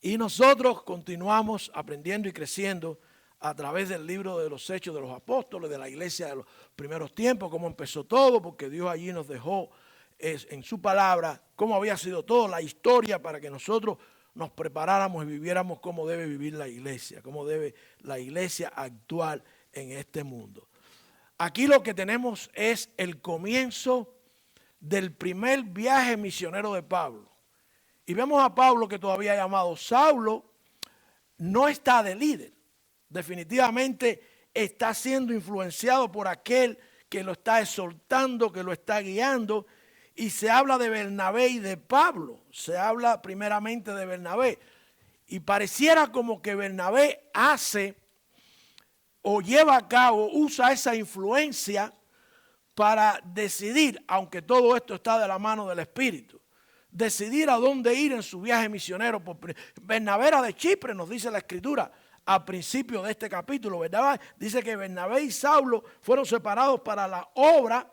Y nosotros continuamos aprendiendo y creciendo a través del libro de los Hechos de los Apóstoles, de la iglesia de los primeros tiempos, cómo empezó todo, porque Dios allí nos dejó en su palabra cómo había sido todo, la historia para que nosotros nos preparáramos y viviéramos cómo debe vivir la iglesia, cómo debe la iglesia actuar en este mundo. Aquí lo que tenemos es el comienzo del primer viaje misionero de Pablo. Y vemos a Pablo, que todavía llamado Saulo, no está de líder. Definitivamente está siendo influenciado por aquel que lo está exhortando, que lo está guiando. Y se habla de Bernabé y de Pablo. Se habla primeramente de Bernabé. Y pareciera como que Bernabé hace o lleva a cabo, usa esa influencia para decidir, aunque todo esto está de la mano del Espíritu, decidir a dónde ir en su viaje misionero. Bernabé era de Chipre, nos dice la Escritura al principio de este capítulo, ¿verdad? Dice que Bernabé y Saulo fueron separados para la obra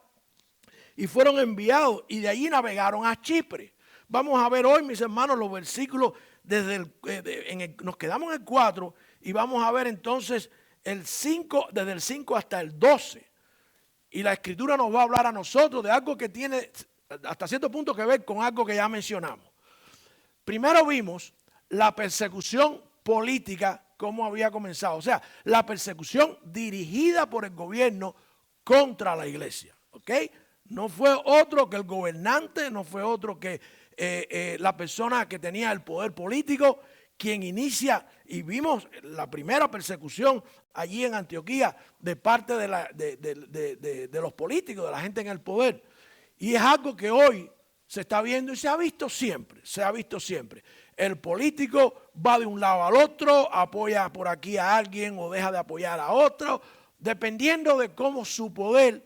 y fueron enviados, y de allí navegaron a Chipre. Vamos a ver hoy, mis hermanos, los versículos nos quedamos en el 4 y vamos a ver entonces el 5, desde el 5 hasta el 12. Y la Escritura nos va a hablar a nosotros de algo que tiene hasta cierto punto que ver con algo que ya mencionamos. Primero vimos la persecución política, cómo había comenzado. O sea, la persecución dirigida por el gobierno contra la iglesia. ¿Ok? No fue otro que el gobernante, no fue otro que la persona que tenía el poder político quien inicia, y vimos la primera persecución allí en Antioquía de parte de los políticos, de la gente en el poder. Y es algo que hoy se está viendo y se ha visto siempre, El político va de un lado al otro, apoya por aquí a alguien o deja de apoyar a otro, dependiendo de cómo su poder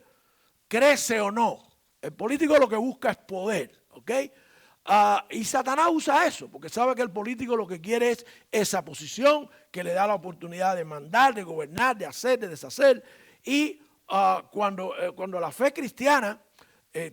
crece o no. El político lo que busca es poder, ¿ok? Y Satanás usa eso, porque sabe que el político lo que quiere es esa posición que le da la oportunidad de mandar, de gobernar, de hacer, de deshacer. Y cuando la fe cristiana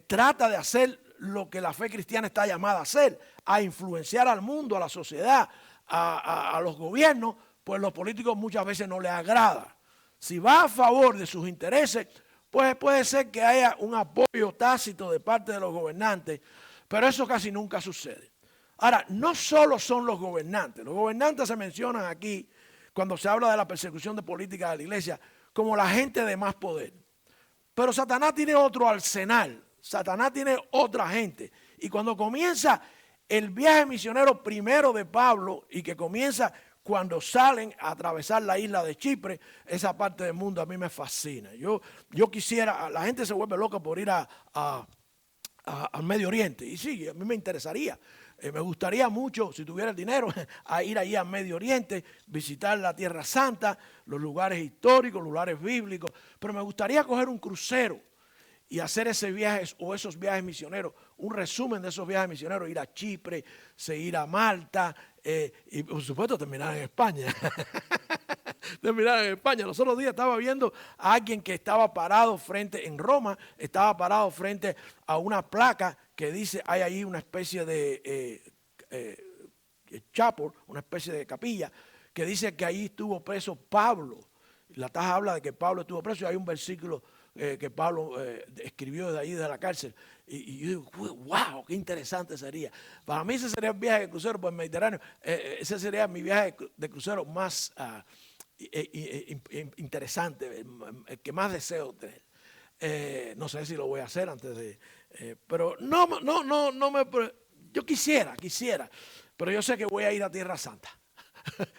trata de hacer lo que la fe cristiana está llamada a hacer, a influenciar al mundo, a la sociedad, a los gobiernos, pues los políticos muchas veces no les agrada. Si va a favor de sus intereses, pues puede ser que haya un apoyo tácito de parte de los gobernantes, pero eso casi nunca sucede. Ahora, no solo son los gobernantes se mencionan aquí, cuando se habla de la persecución de política de la iglesia, como la gente de más poder. Pero Satanás tiene otro arsenal, Satanás tiene otra gente. Y cuando comienza el viaje misionero primero de Pablo, y que comienza cuando salen a atravesar la isla de Chipre, esa parte del mundo a mí me fascina. Yo quisiera, la gente se vuelve loca por ir al Medio Oriente, y sí, a mí me interesaría, me gustaría mucho, si tuviera el dinero, a ir allí al Medio Oriente, visitar la Tierra Santa, los lugares históricos, los lugares bíblicos, pero me gustaría coger un crucero y hacer ese viaje o esos viajes misioneros, un resumen de esos viajes misioneros, ir a Chipre, ir a Malta, y por supuesto terminar en España. Terminar en España. Los otros días estaba viendo a alguien que estaba parado en Roma, estaba parado frente a una placa que dice, hay ahí una especie de chapel, una especie de capilla, que dice que ahí estuvo preso Pablo. La taja habla de que Pablo estuvo preso, y hay un versículo que Pablo escribió desde ahí, de la cárcel. Y yo digo, wow, qué interesante sería. Para mí ese sería el viaje de crucero por el Mediterráneo. Ese sería mi viaje de crucero más interesante, el que más deseo tener. No sé si lo voy a hacer antes de... pero yo quisiera, pero yo sé que voy a ir a Tierra Santa.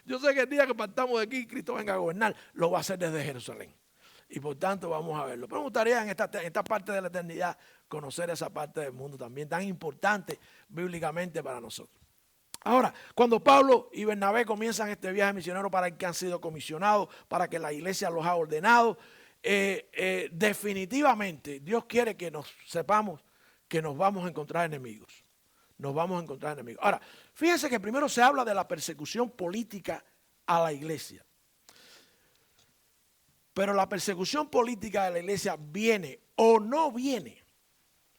Yo sé que el día que partamos de aquí, Cristo venga a gobernar, lo va a hacer desde Jerusalén. Y por tanto vamos a verlo. Pero me gustaría en esta parte de la eternidad conocer esa parte del mundo también tan importante bíblicamente para nosotros. Ahora, cuando Pablo y Bernabé comienzan este viaje misionero para el que han sido comisionados, para que la iglesia los ha ordenado, definitivamente Dios quiere que nos sepamos que nos vamos a encontrar enemigos. Ahora, fíjense que primero se habla de la persecución política a la iglesia. Pero la persecución política de la iglesia viene o no viene,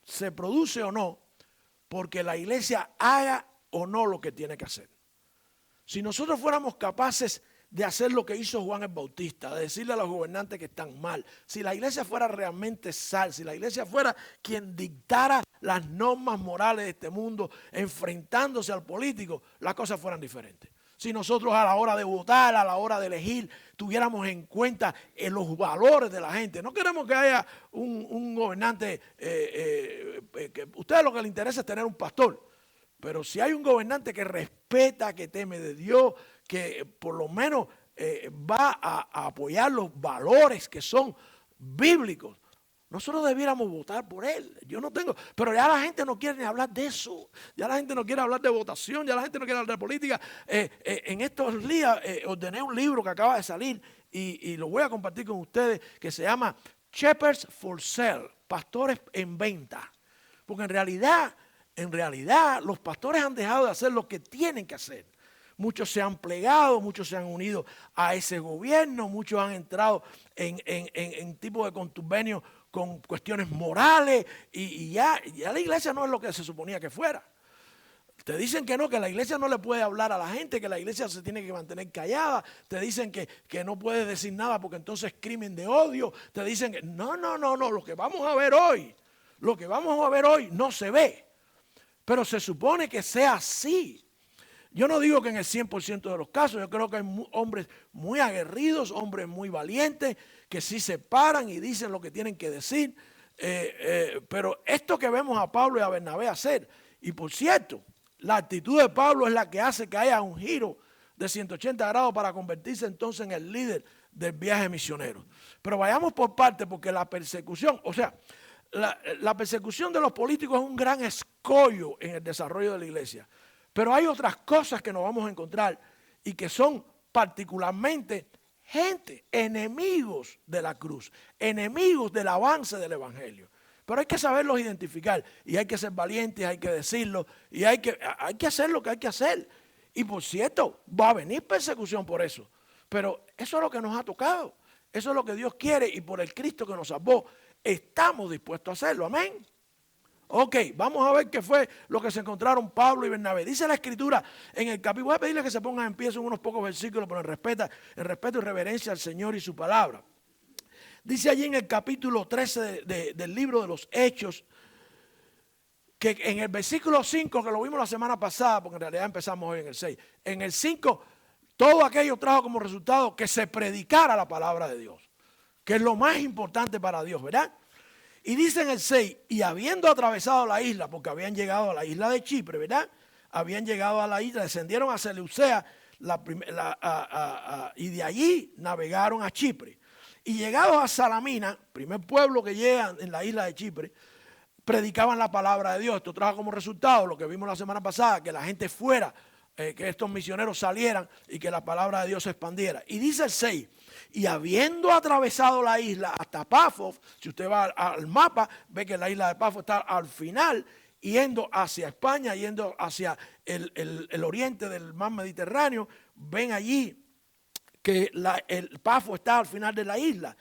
se produce o no, porque la iglesia haga o no lo que tiene que hacer. Si nosotros fuéramos capaces de hacer lo que hizo Juan el Bautista, de decirle a los gobernantes que están mal, si la iglesia fuera realmente sal, si la iglesia fuera quien dictara las normas morales de este mundo, enfrentándose al político, las cosas fueran diferentes. Si nosotros a la hora de votar, a la hora de elegir, tuviéramos en cuenta los valores de la gente. No queremos que haya un gobernante, que a ustedes lo que les interesa es tener un pastor. Pero si hay un gobernante que respeta, que teme de Dios, que por lo menos va a apoyar los valores que son bíblicos, nosotros debiéramos votar por él. Yo no tengo, pero ya la gente no quiere ni hablar de eso. Ya la gente no quiere hablar de votación, ya la gente no quiere hablar de política. En estos días ordené un libro que acaba de salir y lo voy a compartir con ustedes, que se llama Shepherds for Sale, pastores en venta. Porque en realidad los pastores han dejado de hacer lo que tienen que hacer. Muchos se han plegado, muchos se han unido a ese gobierno, muchos han entrado en tipo de contubernio con cuestiones morales y ya la iglesia no es lo que se suponía que fuera. Te dicen que no, que la iglesia no le puede hablar a la gente, que la iglesia se tiene que mantener callada. Te dicen que no puedes decir nada porque entonces es crimen de odio. Te dicen que no, lo que vamos a ver hoy no se ve. Pero se supone que sea así. Yo no digo que en el 100% de los casos, yo creo que hay hombres muy aguerridos, hombres muy valientes, que sí se paran y dicen lo que tienen que decir. Pero esto que vemos a Pablo y a Bernabé hacer, y por cierto, la actitud de Pablo es la que hace que haya un giro de 180 grados para convertirse entonces en el líder del viaje misionero. Pero vayamos por partes, porque la persecución, o sea, la persecución de los políticos es un gran escollo en el desarrollo de la iglesia. Pero hay otras cosas que nos vamos a encontrar y que son particularmente gente, enemigos de la cruz, enemigos del avance del evangelio. Pero hay que saberlos identificar y hay que ser valientes, hay que decirlo y hay que hacer lo que hay que hacer. Y por cierto, va a venir persecución por eso. Pero eso es lo que nos ha tocado. Eso es lo que Dios quiere y por el Cristo que nos salvó estamos dispuestos a hacerlo. Amén. Ok, vamos a ver qué fue lo que se encontraron Pablo y Bernabé. Dice la Escritura en el capítulo, voy a pedirle que se pongan en pie, son unos pocos versículos, pero en respeto y reverencia al Señor y su palabra. Dice allí en el capítulo 13 del libro de los Hechos, que en el versículo 5, que lo vimos la semana pasada, porque en realidad empezamos hoy en el 6, en el 5, todo aquello trajo como resultado que se predicara la palabra de Dios, que es lo más importante para Dios, ¿verdad? Y dice en el 6, y habiendo atravesado la isla, porque habían llegado a la isla de Chipre, ¿verdad? Habían llegado a la isla, descendieron a Seleucea y de allí navegaron a Chipre. Y llegados a Salamina, primer pueblo que llega en la isla de Chipre, predicaban la palabra de Dios. Esto trajo como resultado lo que vimos la semana pasada, que la gente fuera, que estos misioneros salieran y que la palabra de Dios se expandiera. Y dice el 6, y habiendo atravesado la isla hasta Pafos, si usted va al mapa, ve que la isla de Pafos está al final, yendo hacia España, yendo hacia el oriente del mar Mediterráneo, ven allí que el Pafos está al final de la isla.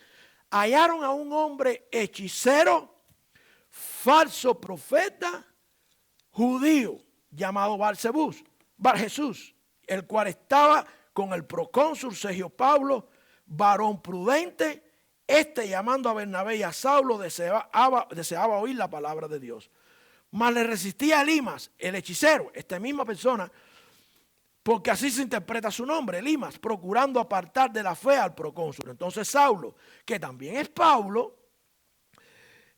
Hallaron a un hombre hechicero, falso profeta, judío, llamado Bar-Jesús, el cual estaba con el procónsul Sergio Pablo, varón prudente. Llamando a Bernabé y a Saulo, deseaba oír la palabra de Dios. Mas le resistía a Elimas, el hechicero, esta misma persona, porque así se interpreta su nombre, Elimas, procurando apartar de la fe al procónsul. Entonces Saulo, que también es Pablo,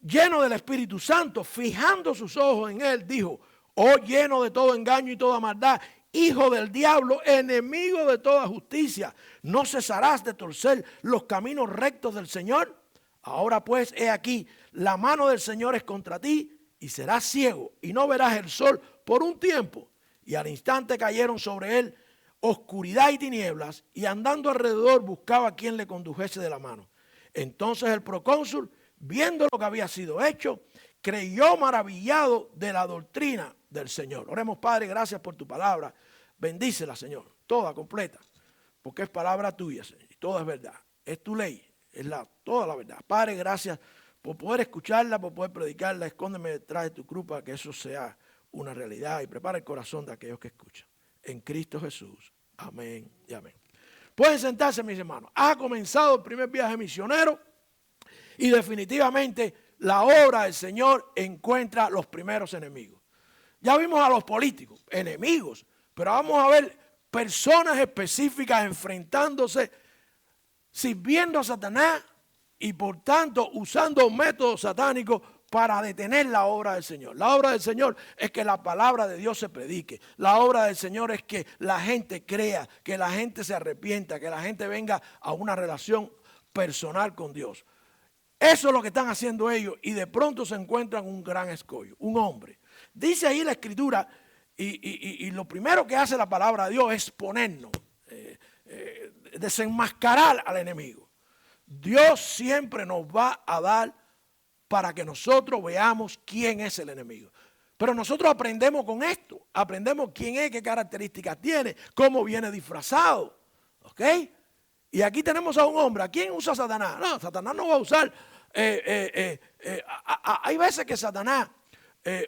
lleno del Espíritu Santo, fijando sus ojos en él, dijo: oh, lleno de todo engaño y toda maldad, hijo del diablo, enemigo de toda justicia, ¿no cesarás de torcer los caminos rectos del Señor? Ahora pues, he aquí, la mano del Señor es contra ti, y serás ciego, y no verás el sol por un tiempo. Y al instante cayeron sobre él oscuridad y tinieblas, y andando alrededor buscaba a quien le condujese de la mano. Entonces el procónsul, viendo lo que había sido hecho, creyó maravillado de la doctrina del Señor. Oremos, Padre, gracias por tu palabra. Bendícela, Señor, toda completa, porque es palabra tuya, Señor, y toda es verdad. Es tu ley, es toda la verdad. Padre, gracias por poder escucharla, por poder predicarla. Escóndeme detrás de tu cruz para que eso sea una realidad y prepara el corazón de aquellos que escuchan. En Cristo Jesús. Amén y amén. Pueden sentarse, mis hermanos. Ha comenzado el primer viaje misionero y definitivamente la obra del Señor encuentra los primeros enemigos. Ya vimos a los políticos, enemigos, pero vamos a ver personas específicas enfrentándose, sirviendo a Satanás y por tanto usando métodos satánicos para detener la obra del Señor. La obra del Señor es que la palabra de Dios se predique. La obra del Señor es que la gente crea, que la gente se arrepienta, que la gente venga a una relación personal con Dios. Eso es lo que están haciendo ellos y de pronto se encuentran un gran escollo, un hombre. Dice ahí la Escritura y lo primero que hace la palabra de Dios es ponernos, desenmascarar al enemigo. Dios siempre nos va a dar para que nosotros veamos quién es el enemigo. Pero nosotros aprendemos con esto, aprendemos quién es, qué características tiene, cómo viene disfrazado. ¿Ok? Y aquí tenemos a un hombre. ¿A quién usa Satanás? No, Satanás no va a usar. Hay veces que Satanás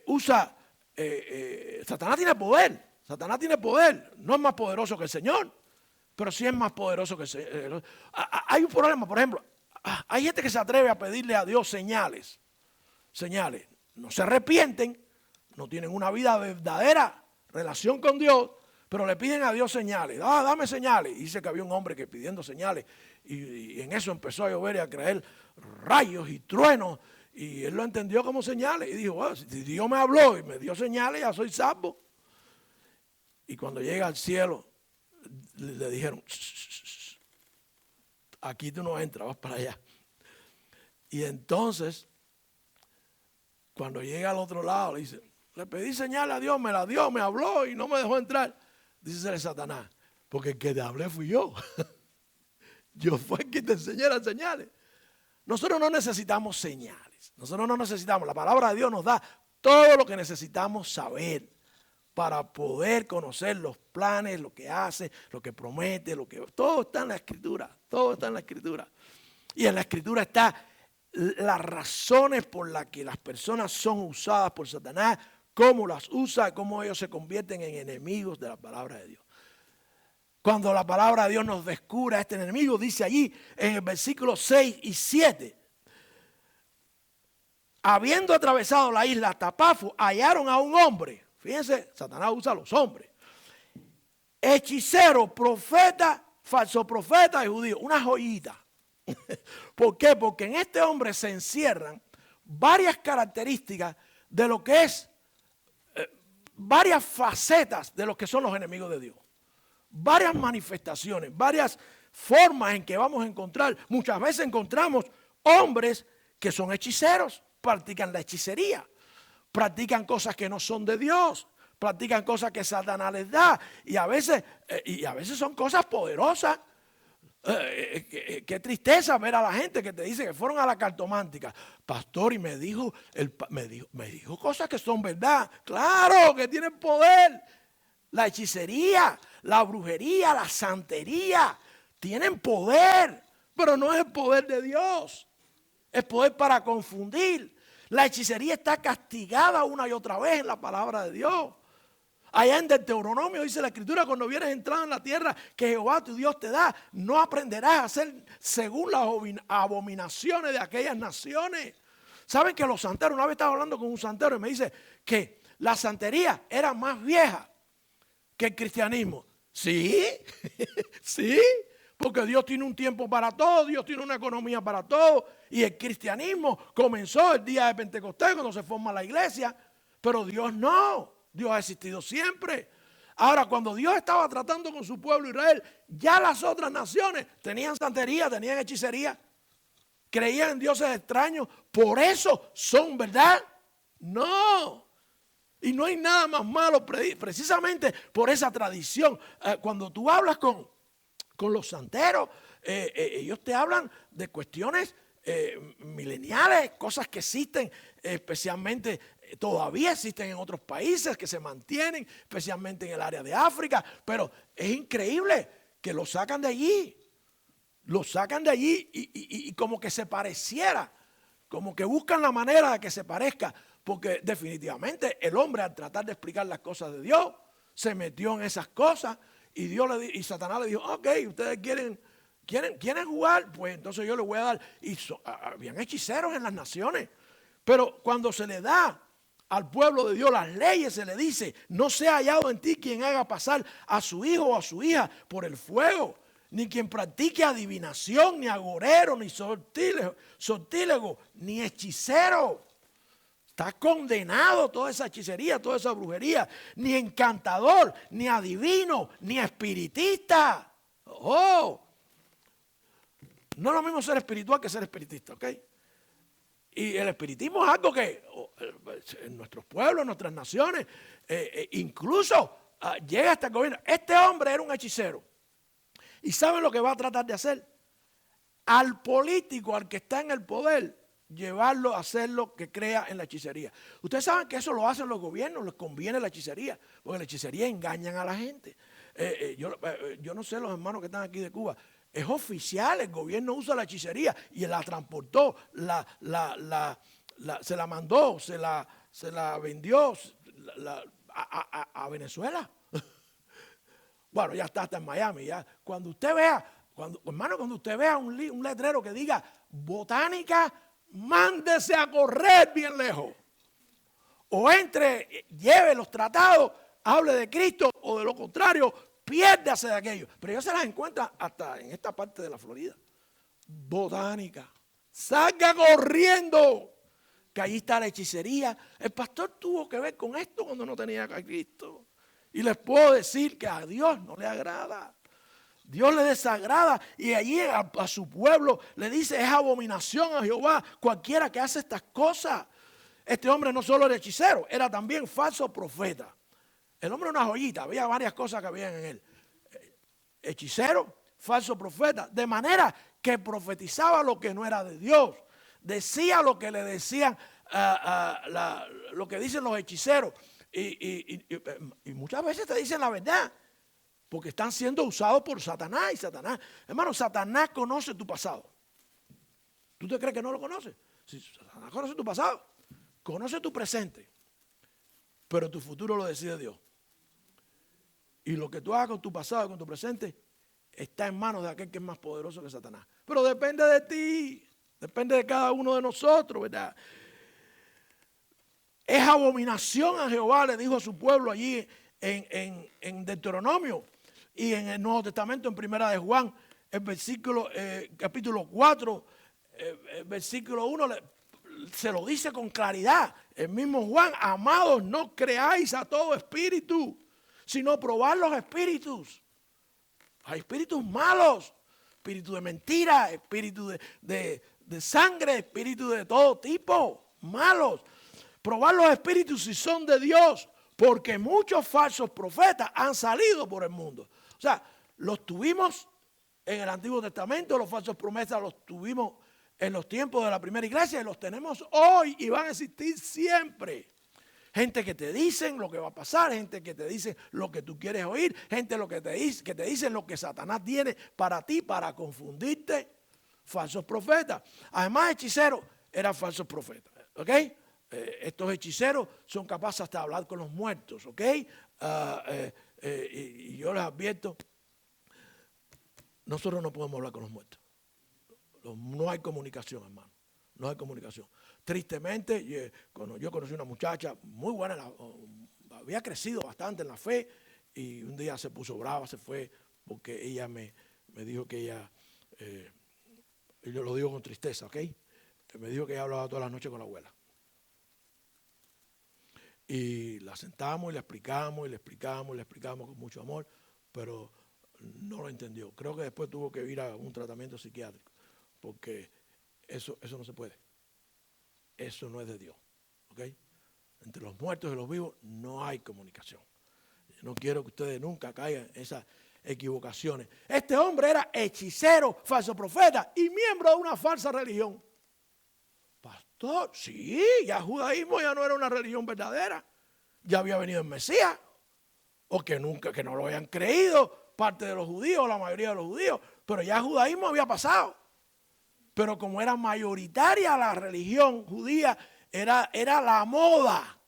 usa. Satanás tiene poder. Satanás tiene poder. No es más poderoso que el Señor, pero sí es más poderoso que el Señor. Hay un problema, por ejemplo. Hay gente que se atreve a pedirle a Dios señales. Señales. No se arrepienten, no tienen una vida verdadera, relación con Dios, pero le piden a Dios señales. Dame señales. Y dice que había un hombre que pidiendo señales y en eso empezó a llover y a caer rayos y truenos. Y él lo entendió como señales. Y dijo, bueno, si Dios me habló y me dio señales, ya soy salvo. Y cuando llega al cielo, le dijeron, aquí tú no entras, vas para allá. Y entonces, cuando llega al otro lado, le dice, le pedí señales a Dios, me la dio, me habló y no me dejó entrar. Dice Satanás, porque el que te hablé fui yo. Yo fue el que te enseñé las señales. Nosotros no necesitamos señales. Nosotros no necesitamos. La palabra de Dios nos da todo lo que necesitamos saber para poder conocer los planes, lo que hace, lo que promete, todo está en la Escritura. Todo está en la Escritura. Y en la Escritura está las razones por las que las personas son usadas por Satanás, cómo las usa, cómo ellos se convierten en enemigos de la palabra de Dios. Cuando la palabra de Dios nos descubre a este enemigo, dice allí en el versículo 6 y 7, habiendo atravesado la isla Tapafo, hallaron a un hombre. Fíjense, Satanás usa a los hombres. Hechicero, profeta, falso profeta y judío. Una joyita. ¿Por qué? Porque en este hombre se encierran varias características de lo que es, varias facetas de lo que son los enemigos de Dios. Varias manifestaciones, varias formas en que vamos a encontrar. Muchas veces encontramos hombres que son hechiceros, practican la hechicería, practican cosas que no son de Dios, practican cosas que Satanás les da y a veces son cosas poderosas. Qué tristeza ver a la gente que te dice que fueron a la cartomántica, pastor, y me dijo cosas que son verdad. Claro que tienen poder. La hechicería, la brujería, la santería, tienen poder, pero no es el poder de Dios. Es poder para confundir. La hechicería está castigada una y otra vez en la palabra de Dios. Allá en Deuteronomio dice la Escritura, cuando vieres entrado en la tierra que Jehová tu Dios te da, no aprenderás a hacer según las abominaciones de aquellas naciones. ¿Saben que los santeros, una vez estaba hablando con un santero y me dice que la santería era más vieja que el cristianismo? Sí, sí, porque Dios tiene un tiempo para todo, Dios tiene una economía para todo. Y el cristianismo comenzó el día de Pentecostés cuando se forma la iglesia, pero Dios no. Dios ha existido siempre. Ahora, cuando Dios estaba tratando con su pueblo Israel, ya las otras naciones tenían santería, tenían hechicería, creían en dioses extraños. Por eso son verdad. No. Y no hay nada más malo precisamente por esa tradición. Cuando tú hablas con los santeros, ellos te hablan de cuestiones mileniales, cosas que existen especialmente, todavía existen en otros países que se mantienen, especialmente en el área de África, pero es increíble que lo sacan de allí. Lo sacan de allí y como que se pareciera, como que buscan la manera de que se parezca, porque definitivamente el hombre al tratar de explicar las cosas de Dios se metió en esas cosas Y y Satanás le dijo, ok, ustedes quieren jugar, pues entonces yo les voy a dar. Y habían hechiceros en las naciones. Pero cuando se le da al pueblo de Dios las leyes, se le dice, no sea hallado en ti quien haga pasar a su hijo o a su hija por el fuego, ni quien practique adivinación, ni agorero, ni sortílego, ni hechicero. Está condenado toda esa hechicería, toda esa brujería. Ni encantador, ni adivino, ni espiritista. Oh, no es lo mismo ser espiritual que ser espiritista, ¿ok? Y el espiritismo es algo que en nuestros pueblos, en nuestras naciones, incluso llega hasta el gobierno. Este hombre era un hechicero. ¿Y saben lo que va a tratar de hacer? Al político, al que está en el poder, llevarlo a hacer lo que crea en la hechicería. Ustedes saben que eso lo hacen los gobiernos, les conviene la hechicería, porque la hechicería engañan a la gente. Yo no sé, los hermanos que están aquí de Cuba, es oficial, el gobierno usa la hechicería y la transportó, se la mandó, se la vendió a Venezuela. Bueno, ya está hasta en Miami. Ya. Cuando usted vea, cuando usted vea un letrero que diga botánica, mándese a correr bien lejos. O lleve los tratados, hable de Cristo, o de lo contrario, piérdase de aquello. Pero ellos se las encuentran hasta en esta parte de la Florida. Botánica. Salga corriendo, que allí está la hechicería. El pastor tuvo que ver con esto cuando no tenía a Cristo. Y les puedo decir que a Dios no le agrada. Dios le desagrada y allí a su pueblo le dice, es abominación a Jehová cualquiera que hace estas cosas. Este hombre no solo era hechicero, era también falso profeta. El hombre era una joyita, había varias cosas que habían en él. Hechicero, falso profeta, de manera que profetizaba lo que no era de Dios. Decía lo que le decían, lo que dicen los hechiceros. Y muchas veces te dicen la verdad, porque están siendo usados por Satanás y Satanás. Hermano, Satanás conoce tu pasado. ¿Tú te crees que no lo conoce? Si Satanás conoce tu pasado, conoce tu presente, pero tu futuro lo decide Dios. Y lo que tú hagas con tu pasado y con tu presente está en manos de aquel que es más poderoso que Satanás. Pero depende de ti, depende de cada uno de nosotros, ¿verdad? Es abominación a Jehová, le dijo a su pueblo allí en Deuteronomio y en el Nuevo Testamento, en Primera de Juan, el versículo, capítulo 4, versículo 1, se lo dice con claridad. El mismo Juan, amados, no creáis a todo espíritu, sino probad los espíritus. Hay espíritus malos, espíritu de mentira, espíritu de sangre, espíritu de todo tipo, malos. Probar los espíritus si son de Dios, porque muchos falsos profetas han salido por el mundo. O sea, los tuvimos en el Antiguo Testamento, los falsos profetas los tuvimos en los tiempos de la primera iglesia y los tenemos hoy y van a existir siempre. Gente que te dicen lo que va a pasar, gente que te dice lo que tú quieres oír, gente que te dicen lo que Satanás tiene para ti, para confundirte. Falsos profetas. Además, hechiceros eran falsos profetas. ¿Ok? Estos hechiceros son capaces hasta de hablar con los muertos, ¿ok? Y yo les advierto, nosotros no podemos hablar con los muertos. No hay comunicación, hermano. No hay comunicación. Tristemente, yo conocí una muchacha muy buena, había crecido bastante en la fe y un día se puso brava, se fue porque ella me dijo que ella, yo lo digo con tristeza, ¿ok? Me dijo que ella hablaba todas las noches con la abuela. Y la sentamos y le explicamos con mucho amor, pero no lo entendió. Creo que después tuvo que ir a un tratamiento psiquiátrico, porque eso no se puede. Eso no es de Dios. ¿Ok? Entre los muertos y los vivos no hay comunicación. No quiero que ustedes nunca caigan en esas equivocaciones. Este hombre era hechicero, falso profeta y miembro de una falsa religión. Pastor, sí, ya el judaísmo ya no era una religión verdadera. Ya había venido el Mesías. O que no lo habían creído parte de los judíos, la mayoría de los judíos. Pero ya el judaísmo había pasado. Pero como era mayoritaria la religión judía, era la moda.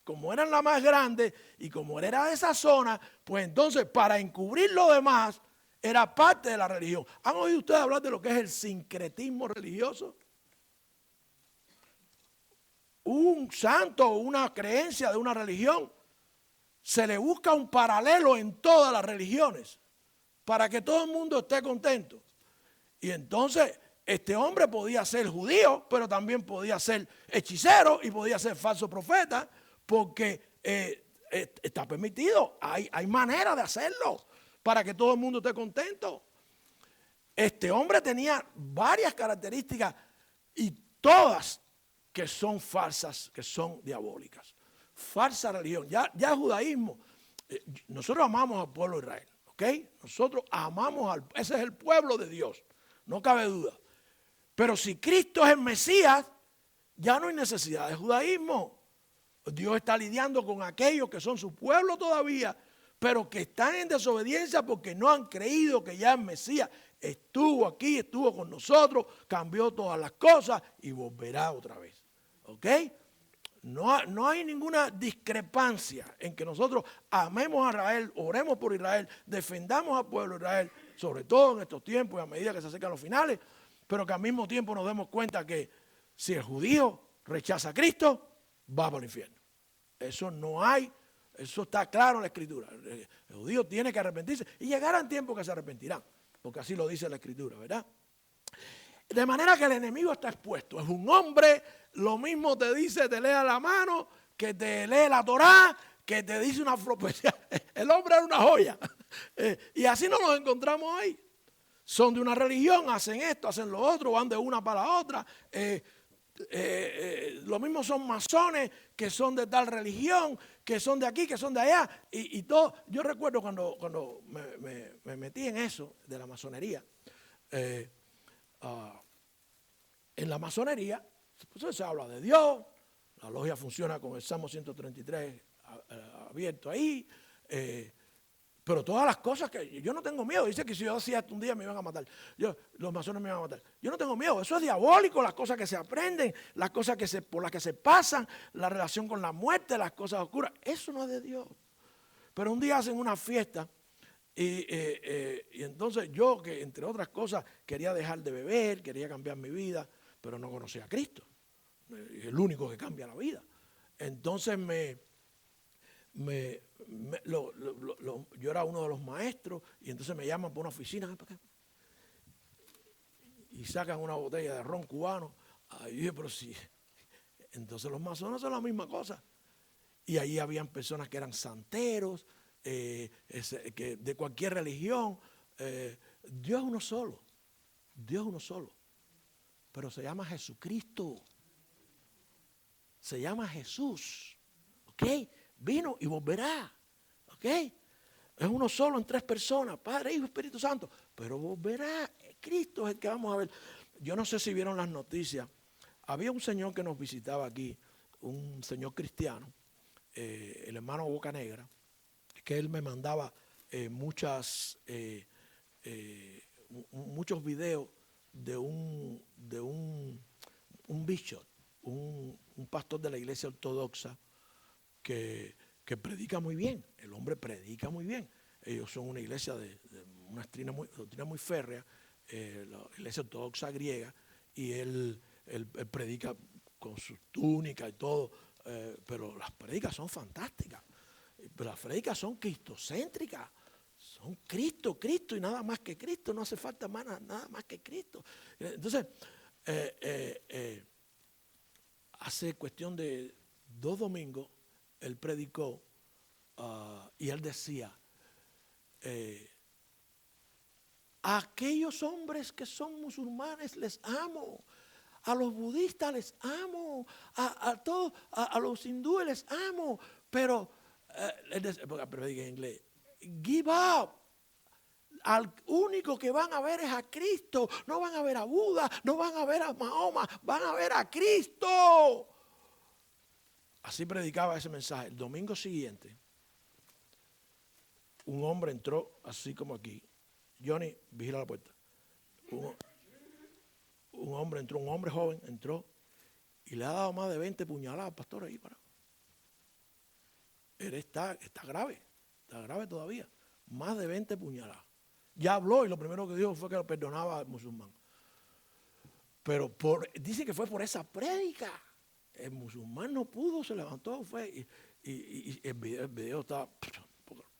como eran la más grande y como era de esa zona, pues entonces para encubrir lo demás era parte de la religión. ¿Han oído ustedes hablar de lo que es el sincretismo religioso? Un santo o una creencia de una religión, se le busca un paralelo en todas las religiones para que todo el mundo esté contento. Y entonces este hombre podía ser judío, pero también podía ser hechicero y podía ser falso profeta, porque está permitido, hay manera de hacerlo para que todo el mundo esté contento. Este hombre tenía varias características y todas que son falsas, que son diabólicas. Falsa religión, ya el judaísmo, nosotros amamos al pueblo de Israel, ¿ok? Nosotros amamos ese es el pueblo de Dios, no cabe duda. Pero si Cristo es el Mesías, ya no hay necesidad de judaísmo. Dios está lidiando con aquellos que son su pueblo todavía, pero que están en desobediencia porque no han creído que ya el Mesías estuvo aquí, estuvo con nosotros, cambió todas las cosas y volverá otra vez. ¿Ok? No hay ninguna discrepancia en que nosotros amemos a Israel, oremos por Israel, defendamos al pueblo de Israel, sobre todo en estos tiempos y a medida que se acercan los finales, pero que al mismo tiempo nos demos cuenta que si el judío rechaza a Cristo, va para el infierno. Eso no hay, eso está claro en la Escritura. El judío tiene que arrepentirse y llegarán tiempos que se arrepentirán, porque así lo dice la Escritura, ¿verdad? De manera que el enemigo está expuesto. Es un hombre, lo mismo te dice, te lea la mano, que te lee la Torá, que te dice una profecía. El hombre era una joya. Y así nos los encontramos ahí. Son de una religión, hacen esto, hacen lo otro, van de una para la otra. Lo mismo son masones que son de tal religión, que son de aquí, que son de allá. Y todo. Yo recuerdo cuando me metí en eso de la masonería. En la masonería pues, se habla de Dios, la logia funciona con el Salmo 133 abierto ahí, pero todas las cosas que yo no tengo miedo, dice que si yo hacía esto un día me iban a matar, los masones me iban a matar, yo no tengo miedo, eso es diabólico, las cosas que se aprenden, las cosas por las que se pasan, la relación con la muerte, las cosas oscuras, eso no es de Dios. Pero un día hacen una fiesta. Y entonces yo, que entre otras cosas, quería dejar de beber, quería cambiar mi vida, pero no conocía a Cristo. Es el único que cambia la vida. Entonces yo era uno de los maestros y entonces me llaman por una oficina y sacan una botella de ron cubano. Ahí dije, pero sí. Entonces los masones son la misma cosa. Y ahí habían personas que eran santeros, que de cualquier religión. Dios es uno solo. Dios es uno solo. Pero se llama Jesucristo. Se llama Jesús. ¿Ok? Vino y volverá. ¿Ok? Es uno solo en tres personas. Padre, Hijo, Espíritu Santo. Pero volverá. Cristo es el que vamos a ver. Yo no sé si vieron las noticias. Había un señor que nos visitaba aquí. Un señor cristiano. El hermano Boca Negra. Que él me mandaba muchos videos de un bishop, un pastor de la iglesia ortodoxa que predica muy bien. El hombre predica muy bien. Ellos son una iglesia de una doctrina muy férrea, la iglesia ortodoxa griega, y él predica con su túnica y todo, pero las predicas son fantásticas. Pero las predicas son cristocéntricas, son Cristo y nada más que Cristo, no hace falta nada más que Cristo. Entonces, hace cuestión de 2 domingos, él predicó y él decía, a aquellos hombres que son musulmanes les amo, a los budistas les amo, a los hindúes les amo, pero predica en inglés, give up. Al único que van a ver es a Cristo. No van a ver a Buda, no van a ver a Mahoma, van a ver a Cristo. Así predicaba ese mensaje. El domingo siguiente, un hombre entró así como aquí. Johnny, vigila la puerta. Un hombre entró, un hombre joven entró y le ha dado más de 20 puñaladas al pastor ahí parado. está grave todavía. Más de 20 puñaladas. Ya habló y lo primero que dijo fue que lo perdonaba al musulmán. Pero dicen que fue por esa prédica. El musulmán no pudo, se levantó, fue y el video está.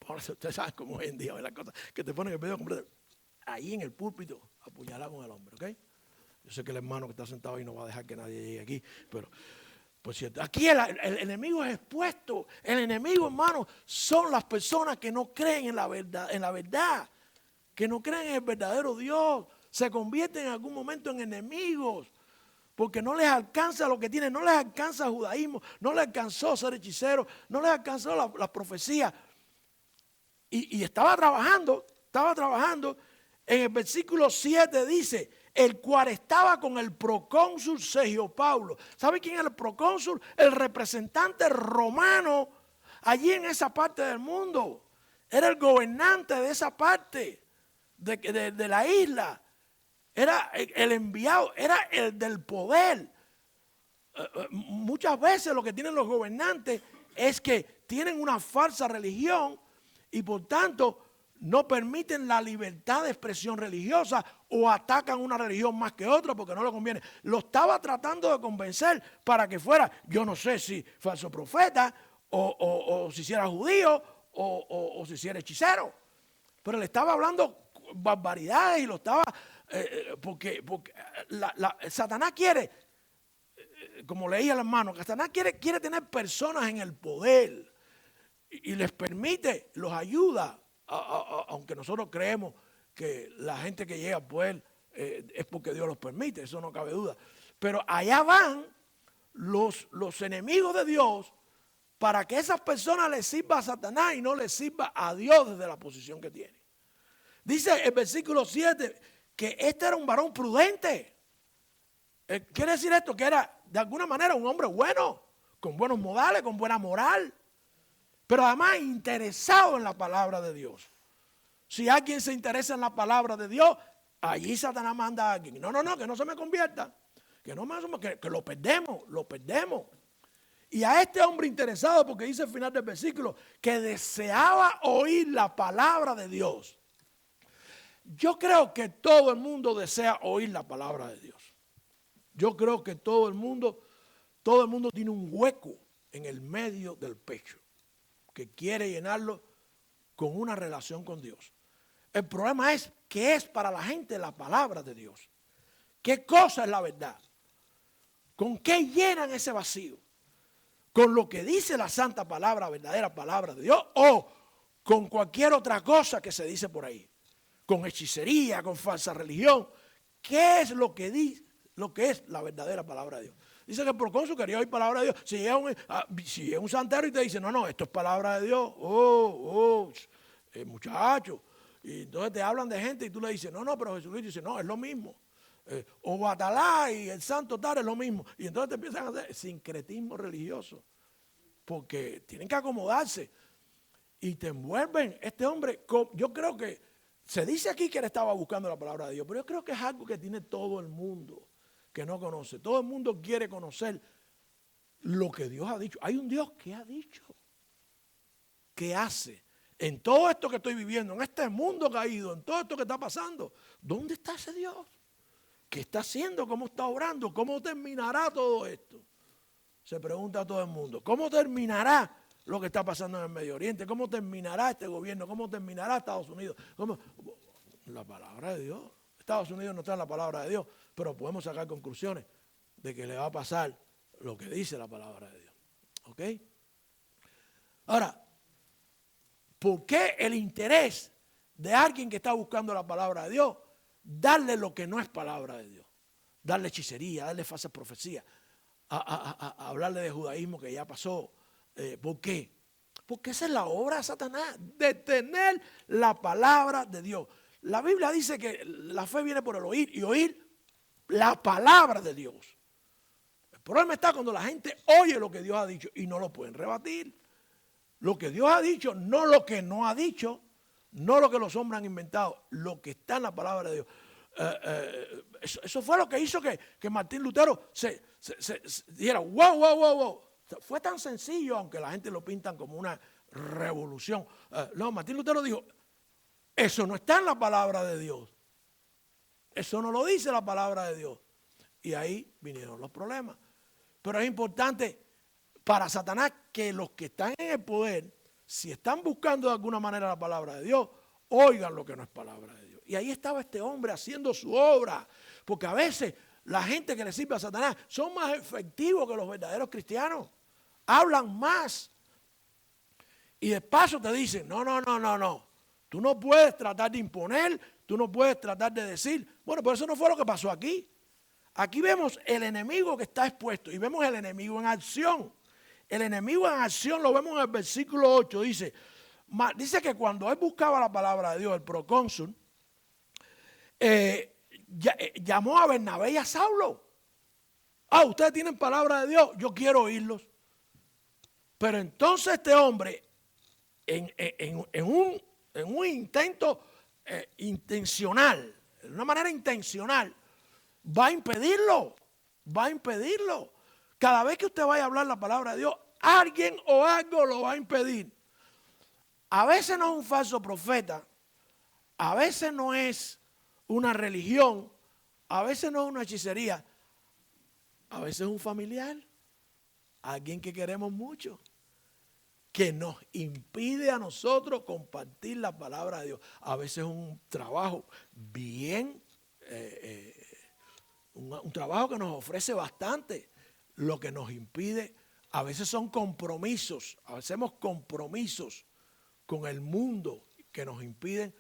Ustedes saben cómo hoy en día las cosas que te ponen el video completo. Ahí en el púlpito, apuñalado con el hombre, ¿ok? Yo sé que el hermano que está sentado ahí no va a dejar que nadie llegue aquí, pero por cierto, aquí el enemigo es expuesto. El enemigo, hermano, son las personas que no creen en la verdad, que no creen en el verdadero Dios. Se convierten en algún momento en enemigos porque no les alcanza lo que tienen, no les alcanza el judaísmo, no les alcanzó ser hechicero, no les alcanzó la profecía. Y estaba trabajando. En el versículo 7 dice, el cual estaba con el procónsul Sergio Paulo. ¿Sabe quién es el procónsul? El representante romano allí en esa parte del mundo. Era el gobernante de esa parte de la isla. Era el enviado, era el del poder. Muchas veces lo que tienen los gobernantes es que tienen una falsa religión y por tanto no permiten la libertad de expresión religiosa o atacan una religión más que otra porque no le conviene. Lo estaba tratando de convencer para que fuera, yo no sé si falso profeta o si era judío o si era hechicero. Pero le estaba hablando barbaridades y lo estaba, porque Satanás quiere, como leía el hermano, que Satanás quiere tener personas en el poder y les permite, los ayuda. Aunque nosotros creemos que la gente que llega al poder es porque Dios los permite, eso no cabe duda. Pero allá van los enemigos de Dios para que esas personas les sirva a Satanás y no les sirva a Dios desde la posición que tiene. Dice el versículo 7 que este era un varón prudente. Quiere decir esto, que era de alguna manera un hombre bueno, con buenos modales, con buena moral. Pero además interesado en la palabra de Dios. Si alguien se interesa en la palabra de Dios, allí Satanás manda a alguien. No, que no se me convierta. Que lo perdemos. Y a este hombre interesado, porque dice al final del versículo, que deseaba oír la palabra de Dios. Yo creo que todo el mundo desea oír la palabra de Dios. Yo creo que todo el mundo tiene un hueco en el medio del pecho que quiere llenarlo con una relación con Dios. El problema es qué es para la gente la palabra de Dios. ¿Qué cosa es la verdad? ¿Con qué llenan ese vacío? ¿Con lo que dice la santa palabra, verdadera palabra de Dios? ¿O con cualquier otra cosa que se dice por ahí? ¿Con hechicería, con falsa religión? ¿Qué es lo que dice, lo que es la verdadera palabra de Dios? Dice que el procónsul quería oír palabra de Dios. Si es un santero y te dice, no, esto es palabra de Dios. Muchacho. Y entonces te hablan de gente y tú le dices, no, pero Jesucristo dice, no, es lo mismo. O Batalá y el santo tal es lo mismo. Y entonces te empiezan a hacer sincretismo religioso. Porque tienen que acomodarse. Y te envuelven. Este hombre, yo creo que, se dice aquí que él estaba buscando la palabra de Dios, pero yo creo que es algo que tiene todo el mundo que no conoce. Todo el mundo quiere conocer lo que Dios ha dicho. Hay un Dios que ha dicho, que hace. En todo esto que estoy viviendo, en este mundo caído, en todo esto que está pasando, ¿dónde está ese Dios? ¿Qué está haciendo? ¿Cómo está obrando? ¿Cómo terminará todo esto? Se pregunta a todo el mundo. ¿Cómo terminará lo que está pasando en el Medio Oriente? ¿Cómo terminará este gobierno? ¿Cómo terminará Estados Unidos? La palabra de Dios. Estados Unidos no está en la palabra de Dios, pero podemos sacar conclusiones de que le va a pasar lo que dice la palabra de Dios. ¿Ok? Ahora, ¿por qué el interés de alguien que está buscando la palabra de Dios? Darle lo que no es palabra de Dios. Darle hechicería, darle falsas profecías, a hablarle de judaísmo que ya pasó. ¿Por qué? Porque esa es la obra de Satanás, detener la palabra de Dios. La Biblia dice que la fe viene por el oír y oír la palabra de Dios. El problema está cuando la gente oye lo que Dios ha dicho y no lo pueden rebatir. Lo que Dios ha dicho, no lo que no ha dicho, no lo que los hombres han inventado, lo que está en la palabra de Dios. Eso fue lo que hizo que Martín Lutero se dijera, wow. Fue tan sencillo, aunque la gente lo pintan como una revolución. No, Martín Lutero dijo, eso no está en la palabra de Dios. Eso no lo dice la palabra de Dios. Y ahí vinieron los problemas. Pero es importante para Satanás que los que están en el poder, si están buscando de alguna manera la palabra de Dios, oigan lo que no es palabra de Dios. Y ahí estaba este hombre haciendo su obra. Porque a veces la gente que le sirve a Satanás son más efectivos que los verdaderos cristianos. Hablan más. Y de paso te dicen, no. Tú no puedes tratar de imponer, tú no puedes tratar de decir. Bueno, pero eso no fue lo que pasó aquí. Aquí vemos el enemigo que está expuesto y vemos el enemigo en acción. El enemigo en acción lo vemos en el versículo 8. Dice que cuando él buscaba la palabra de Dios, el procónsul, llamó a Bernabé y a Saulo. Ustedes tienen palabra de Dios, yo quiero oírlos. Pero entonces este hombre, en un intento intencional, de una manera intencional, va a impedirlo. Cada vez que usted vaya a hablar la palabra de Dios, alguien o algo lo va a impedir. A veces no es un falso profeta, a veces no es una religión, a veces no es una hechicería, a veces es un familiar, alguien que queremos mucho, que nos impide a nosotros compartir la palabra de Dios. A veces es un trabajo bien, un trabajo que nos ofrece bastante. Lo que nos impide, a veces son compromisos, hacemos compromisos con el mundo que nos impiden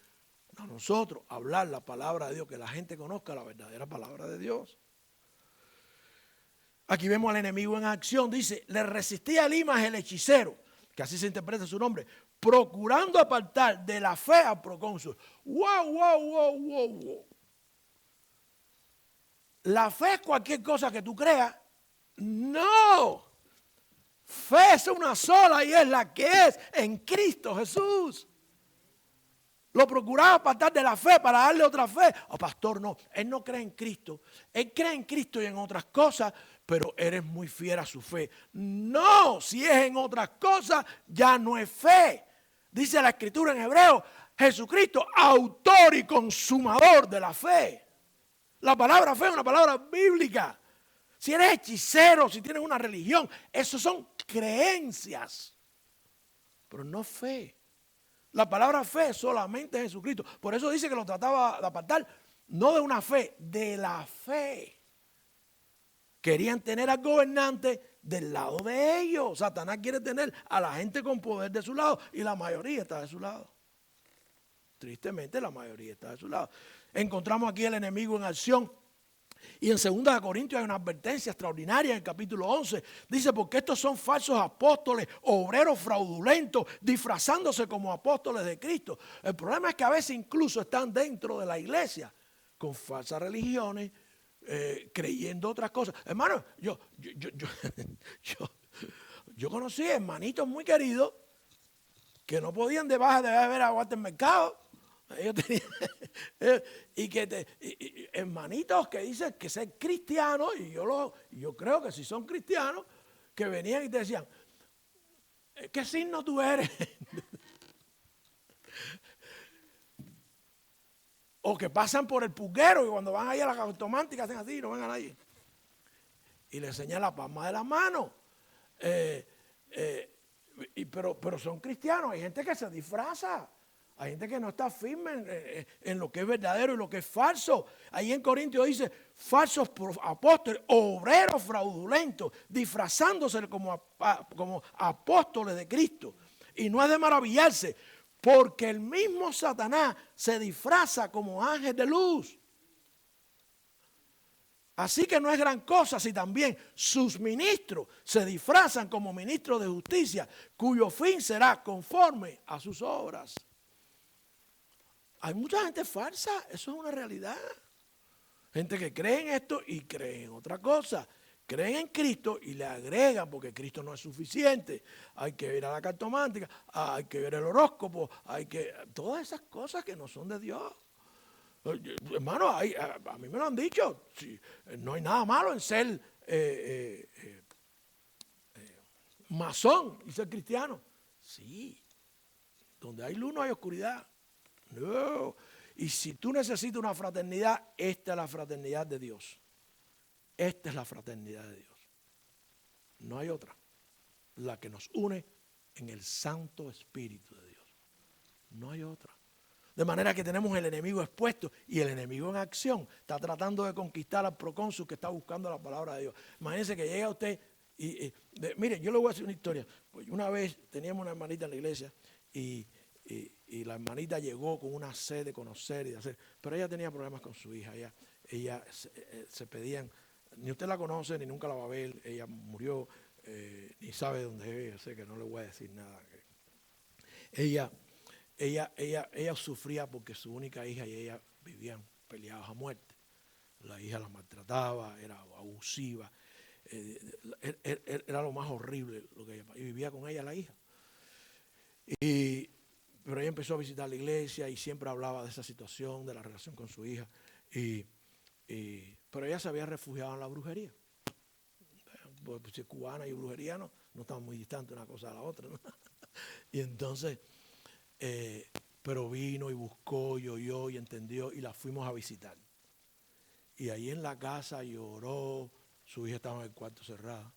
a nosotros hablar la palabra de Dios, que la gente conozca la verdadera palabra de Dios. Aquí vemos al enemigo en acción, dice, le resistía a Elimas el hechicero, que así se interpreta su nombre, procurando apartar de la fe al procónsul. ¡Wow! La fe es cualquier cosa que tú creas. No. Fe es una sola y es la que es en Cristo Jesús. Lo procuraba apartar de la fe para darle otra fe. Pastor, no. Él no cree en Cristo. Él cree en Cristo y en otras cosas, pero eres muy fiel a su fe. No, si es en otras cosas, ya no es fe. Dice la Escritura en Hebreo, Jesucristo, autor y consumador de la fe. La palabra fe es una palabra bíblica. Si eres hechicero, si tienes una religión, eso son creencias, pero no fe. La palabra fe es solamente Jesucristo. Por eso dice que lo trataba de apartar, no de una fe, de la fe. Querían tener al gobernante del lado de ellos. Satanás quiere tener a la gente con poder de su lado y la mayoría está de su lado. Tristemente la mayoría está de su lado. Encontramos aquí el enemigo en acción. Y en 2 Corintios hay una advertencia extraordinaria en el capítulo 11. Dice, porque estos son falsos apóstoles, obreros fraudulentos, disfrazándose como apóstoles de Cristo. El problema es que a veces incluso están dentro de la iglesia con falsas religiones, creyendo otras cosas. Hermano, yo conocí hermanitos muy queridos que no podían debajo de beber agua en el mercado. Ellos tenían, hermanitos que dicen que ser cristianos, y yo creo que si son cristianos, que venían y te decían, ¿qué signo tú eres? O que pasan por el pulguero y cuando van ahí a la caja automática hacen así, no ven a nadie. Y le enseñan la palma de la mano. Pero son cristianos, hay gente que se disfraza. Hay gente que no está firme en lo que es verdadero y lo que es falso. Ahí en Corintios dice, falsos apóstoles, obreros fraudulentos, disfrazándose como apóstoles de Cristo. Y no es de maravillarse, porque el mismo Satanás se disfraza como ángel de luz. Así que no es gran cosa si también sus ministros se disfrazan como ministros de justicia, cuyo fin será conforme a sus obras. Hay mucha gente falsa, eso es una realidad. Gente que cree en esto y cree en otra cosa. Creen en Cristo y le agregan, porque Cristo no es suficiente. Hay que ir a la cartomántica, hay que ver el horóscopo, todas esas cosas que no son de Dios. Hermano, a mí me lo han dicho, sí, no hay nada malo en ser masón y ser cristiano. Sí, Donde hay luz no hay oscuridad. No. Y si tú necesitas una fraternidad, esta es la fraternidad de Dios. Esta es la fraternidad de Dios. No hay otra. La que nos une en el Santo Espíritu de Dios. No hay otra. De manera que tenemos el enemigo expuesto y el enemigo en acción. Está tratando de conquistar al procónsul que está buscando la palabra de Dios. Imagínense que llega usted mire, yo le voy a decir una historia. Pues una vez teníamos una hermanita en la iglesia y la hermanita llegó con una sed de conocer y de hacer, pero ella tenía problemas con su hija. Ella se pedían, ni usted la conoce, ni nunca la va a ver. Ella murió, ni sabe dónde es, así que no le voy a decir nada. Ella sufría porque su única hija y ella vivían peleados a muerte. La hija la maltrataba, era abusiva. Era lo más horrible lo que ella, y vivía con ella la hija. Pero ella empezó a visitar la iglesia y siempre hablaba de esa situación, de la relación con su hija. Pero ella se había refugiado en la brujería. Pues si es cubana y brujería no estaban muy distantes una cosa de la otra, ¿no? Y entonces, pero vino y buscó y oyó y entendió y la fuimos a visitar. Y ahí en la casa lloró. Su hija estaba en el cuarto cerrada.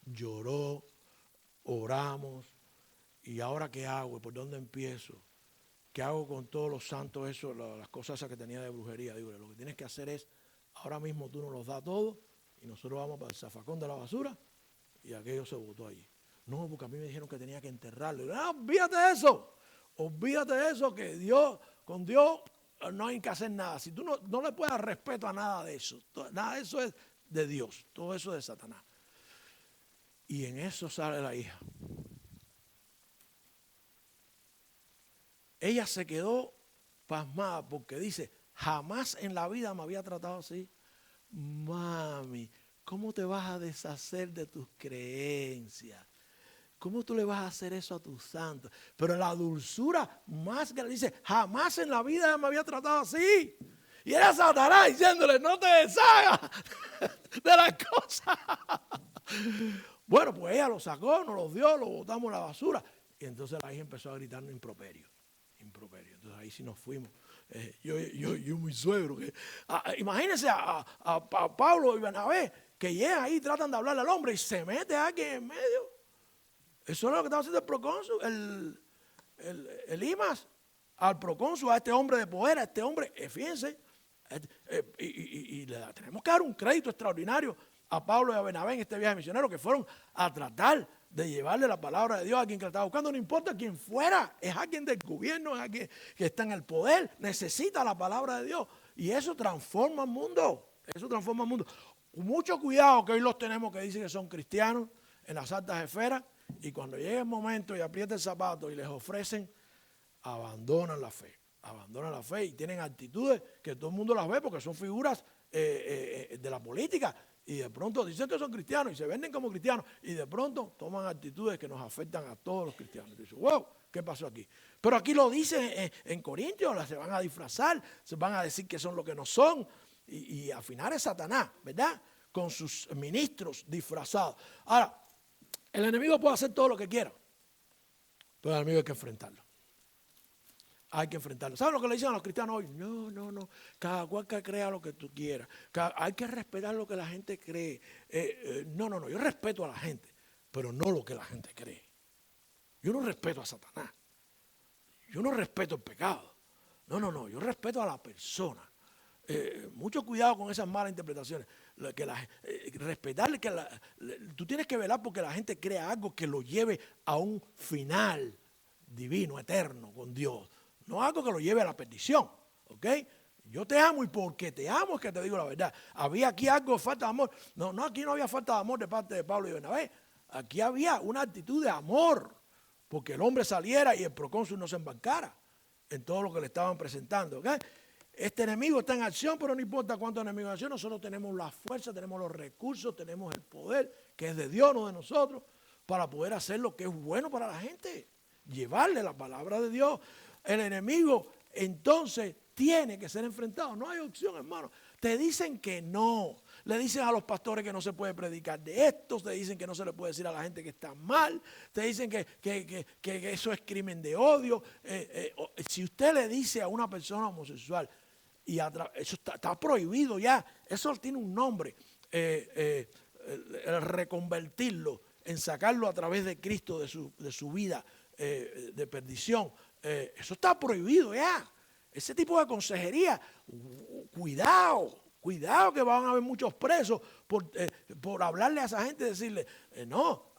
Lloró, oramos. ¿Y ahora qué hago? ¿Por dónde empiezo? ¿Qué hago con todos los santos, eso, las cosas esas que tenía de brujería? Digo, lo que tienes que hacer es, ahora mismo tú nos los das todos y nosotros vamos para el zafacón de la basura y aquello se botó allí. No, porque a mí me dijeron que tenía que enterrarlo. No, olvídate de eso, que Dios, con Dios no hay que hacer nada. Si tú no le puedes dar respeto a nada de eso, nada de eso es de Dios, todo eso es de Satanás. Y en eso sale la hija. Ella se quedó pasmada porque dice, jamás en la vida me había tratado así. Mami, ¿cómo te vas a deshacer de tus creencias? ¿Cómo tú le vas a hacer eso a tus santos? Pero la dulzura más grande dice, jamás en la vida me había tratado así. Y era Satanás diciéndole, no te deshagas de las cosas. Bueno, pues ella lo sacó, nos lo dio, lo botamos en la basura. Y entonces la hija empezó a gritar improperio. Entonces ahí sí nos fuimos. Yo mi suegro. Imagínense a Pablo y Bernabé que llegan ahí, tratan de hablarle al hombre y se mete alguien en medio. Eso es lo que estaba haciendo el procónsul, el Imas, al procónsul, a este hombre de poder, a este hombre, fíjense, y le tenemos que dar un crédito extraordinario a Pablo y a Bernabé en este viaje misionero, que fueron a tratar de llevarle la palabra de Dios a quien que la estaba buscando, no importa quién fuera, es alguien del gobierno, es alguien que está en el poder, necesita la palabra de Dios, y eso transforma el mundo, Mucho cuidado que hoy los tenemos que dicen que son cristianos en las altas esferas, y cuando llega el momento y aprieta el zapato y les ofrecen, abandonan la fe y tienen actitudes que todo el mundo las ve porque son figuras de la política y de pronto dicen que son cristianos y se venden como cristianos y de pronto toman actitudes que nos afectan a todos los cristianos. Y dicen, wow, ¿qué pasó aquí? Pero aquí lo dicen en Corintios, se van a disfrazar, se van a decir que son lo que no son y al final es Satanás, ¿verdad? Con sus ministros disfrazados. Ahora, el enemigo puede hacer todo lo que quiera, pero el enemigo hay que enfrentarlo. ¿Saben lo que le dicen a los cristianos hoy? No. Cada cual que crea lo que tú quieras. Hay que respetar lo que la gente cree. No. Yo respeto a la gente, pero no lo que la gente cree. Yo no respeto a Satanás. Yo no respeto el pecado. No. Yo respeto a la persona. Mucho cuidado con esas malas interpretaciones. Respetarle tú tienes que velar porque la gente crea algo que lo lleve a un final divino, eterno con Dios. No algo que lo lleve a la perdición. ¿Ok? Yo te amo y porque te amo es que te digo la verdad. ¿Había aquí algo de falta de amor? No, aquí no había falta de amor de parte de Pablo y Bernabé. Aquí había una actitud de amor porque el hombre saliera y el procónsul no se embarcara en todo lo que le estaban presentando. ¿Ok? Este enemigo está en acción, pero no importa cuántos enemigos en acción, nosotros tenemos la fuerza, tenemos los recursos, tenemos el poder, que es de Dios, no de nosotros, para poder hacer lo que es bueno para la gente, llevarle la palabra de Dios. El enemigo entonces tiene que ser enfrentado, no hay opción, hermano. Te dicen que no, Le dicen a los pastores que no se puede predicar de esto, te dicen que no se le puede decir a la gente que está mal, te dicen que eso es crimen de odio. Si usted le dice a una persona homosexual, y eso está prohibido ya, eso tiene un nombre, el reconvertirlo, en sacarlo a través de Cristo de su vida de perdición, eso está prohibido ya. Ese tipo de consejería, cuidado que van a haber muchos presos por hablarle a esa gente y decirle, no,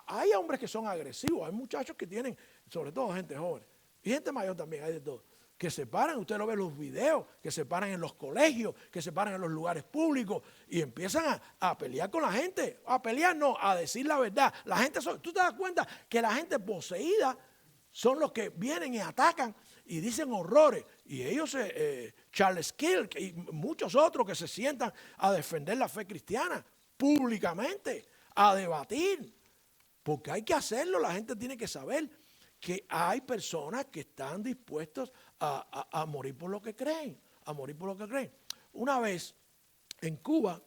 hay hombres que son agresivos, hay muchachos que tienen, sobre todo gente joven, y gente mayor también, hay de todo, que se paran, usted lo ve en los videos, que se paran en los colegios, que se paran en los lugares públicos y empiezan a pelear con la gente, a pelear no, a decir la verdad. La gente, tú te das cuenta que la gente poseída son los que vienen y atacan y dicen horrores. Y ellos, Charles Kirk y muchos otros que se sientan a defender la fe cristiana públicamente, a debatir. Porque hay que hacerlo, la gente tiene que saber que hay personas que están dispuestos a morir por lo que creen, a morir por lo que creen. Una vez en Cuba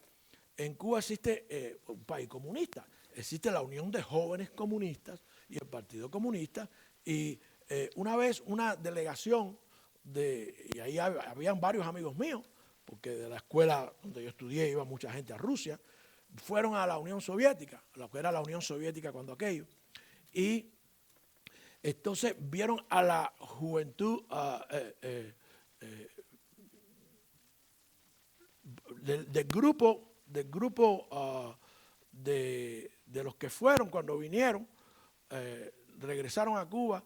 existe un país comunista, existe la Unión de Jóvenes Comunistas y el Partido Comunista, y una vez una delegación y ahí habían varios amigos míos, porque de la escuela donde yo estudié iba mucha gente a Rusia, fueron a la Unión Soviética, lo que era la Unión Soviética cuando aquello, y entonces vieron a la juventud del grupo de los que fueron cuando vinieron, regresaron a Cuba,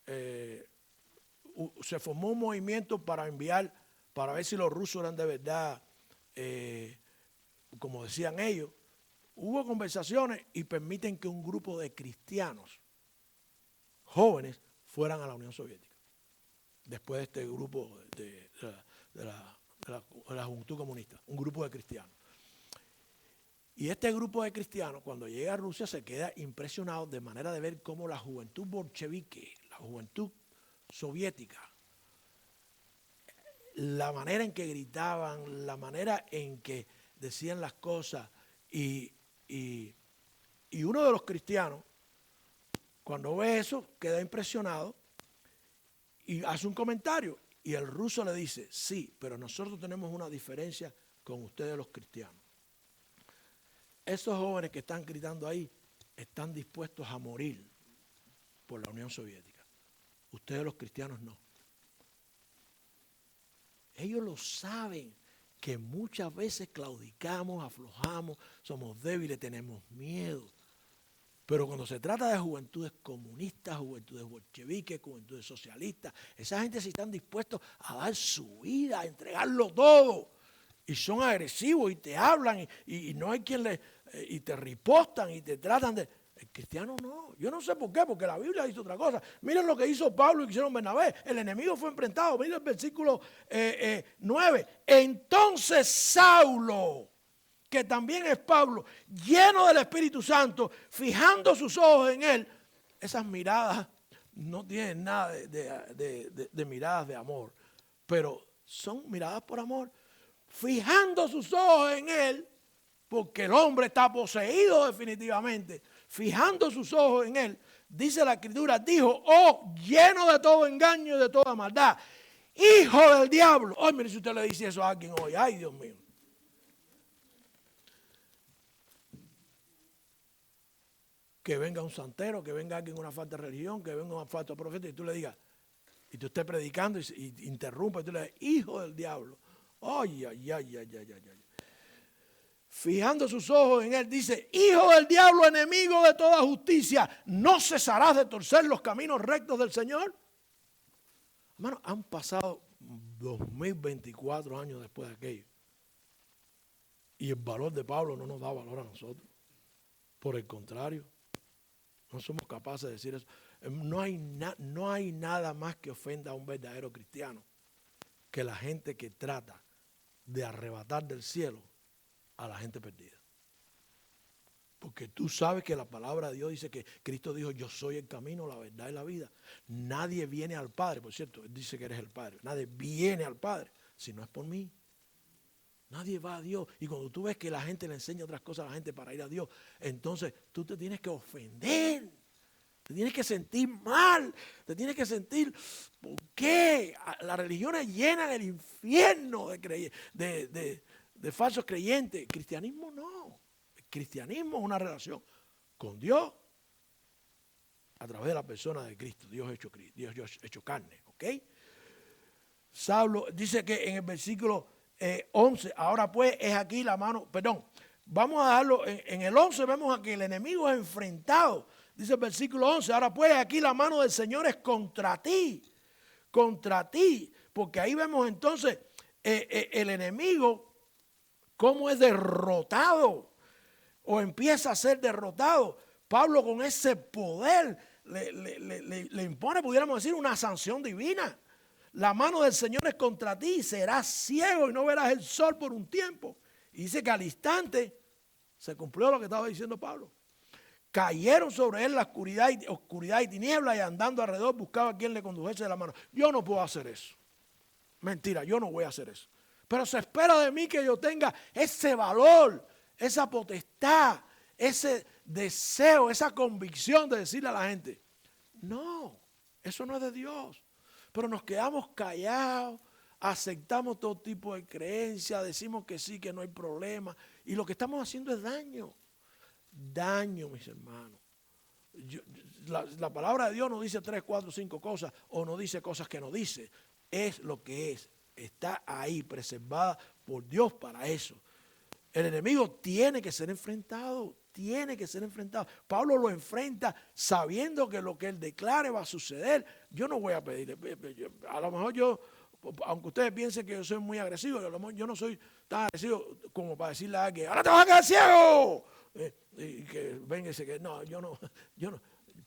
se formó un movimiento para ver si los rusos eran de verdad, como decían ellos. Hubo conversaciones y permiten que un grupo de cristianos jóvenes fueran a la Unión Soviética, después de este grupo de la Juventud Comunista, un grupo de cristianos. Y este grupo de cristianos, cuando llega a Rusia, se queda impresionado de manera de ver cómo la juventud bolchevique, la juventud soviética, la manera en que gritaban, la manera en que decían las cosas, y uno de los cristianos, cuando ve eso, queda impresionado y hace un comentario. Y el ruso le dice, sí, pero nosotros tenemos una diferencia con ustedes los cristianos. Esos jóvenes que están gritando ahí están dispuestos a morir por la Unión Soviética. Ustedes los cristianos no. Ellos lo saben, que muchas veces claudicamos, aflojamos, somos débiles, tenemos miedo. Pero cuando se trata de juventudes comunistas, juventudes bolcheviques, juventudes socialistas, esa gente sí están dispuestos a dar su vida, a entregarlo todo. Y son agresivos y te hablan y no hay quien y te ripostan y te tratan de... El cristiano no. Yo no sé por qué, porque la Biblia dice otra cosa. Miren lo que hizo Pablo y que hicieron Bernabé. El enemigo fue enfrentado. Miren el versículo 9. Entonces Saulo, que también es Pablo, lleno del Espíritu Santo, fijando sus ojos en él, esas miradas no tienen nada de miradas de amor, pero son miradas por amor, fijando sus ojos en él, porque el hombre está poseído definitivamente, fijando sus ojos en él, dice la Escritura, dijo, oh, lleno de todo engaño y de toda maldad, hijo del diablo. Ay, mire si usted le dice eso a alguien hoy, ay, Dios mío. Que venga un santero, que venga alguien con una falta de religión, que venga una falta de profeta y tú le digas, y tú estés predicando y interrumpa y tú le digas, hijo del diablo. Ay, ay, ay, ay, ay, ay, ay. Fijando sus ojos en él, dice, hijo del diablo, enemigo de toda justicia, ¿no cesarás de torcer los caminos rectos del Señor? Hermano, han pasado 2024 años después de aquello. Y el valor de Pablo no nos da valor a nosotros. Por el contrario, no somos capaces de decir eso. No hay nada más que ofenda a un verdadero cristiano que la gente que trata de arrebatar del cielo a la gente perdida. Porque tú sabes que la palabra de Dios dice que Cristo dijo, yo soy el camino, la verdad y la vida. Nadie viene al Padre, por cierto, él dice que eres el Padre. Nadie viene al Padre si no es por mí. Nadie va a Dios. Y cuando tú ves que la gente le enseña otras cosas a la gente para ir a Dios, entonces tú te tienes que ofender. Te tienes que sentir mal. Te tienes que sentir, ¿por qué? La religión es llena del infierno de falsos creyentes. El cristianismo no. El cristianismo es una relación con Dios a través de la persona de Cristo. Dios hecho carne. ¿Ok? Saulo dice que en el versículo 11, ahora pues es aquí la mano, perdón, vamos a darlo, en el 11 vemos a que el enemigo es enfrentado, dice el versículo 11, ahora pues aquí la mano del Señor es contra ti, porque ahí vemos entonces el enemigo cómo es derrotado o empieza a ser derrotado. Pablo con ese poder le impone, pudiéramos decir, una sanción divina. La mano del Señor es contra ti, serás ciego y no verás el sol por un tiempo. Y dice que al instante se cumplió lo que estaba diciendo Pablo. Cayeron sobre él la oscuridad y tinieblas y andando alrededor buscaba a quien le condujese de la mano. Yo no puedo hacer eso. Mentira, yo no voy a hacer eso. Pero se espera de mí que yo tenga ese valor, esa potestad, ese deseo, esa convicción de decirle a la gente, no, eso no es de Dios. Pero nos quedamos callados, aceptamos todo tipo de creencias, decimos que sí, que no hay problema. Y lo que estamos haciendo es daño. Daño, mis hermanos. La palabra de Dios no dice 3, 4, 5 cosas o no dice cosas que no dice. Es lo que es. Está ahí, preservada por Dios para eso. El enemigo tiene que ser enfrentado. Tiene que ser enfrentado. Pablo lo enfrenta sabiendo que lo que él declare va a suceder. Yo no voy a pedir. A lo mejor yo, aunque ustedes piensen que yo soy muy agresivo, a lo mejor yo no soy tan agresivo como para decirle a alguien, ahora te vas a quedar ciego. Y que venga y se quede. No, yo no.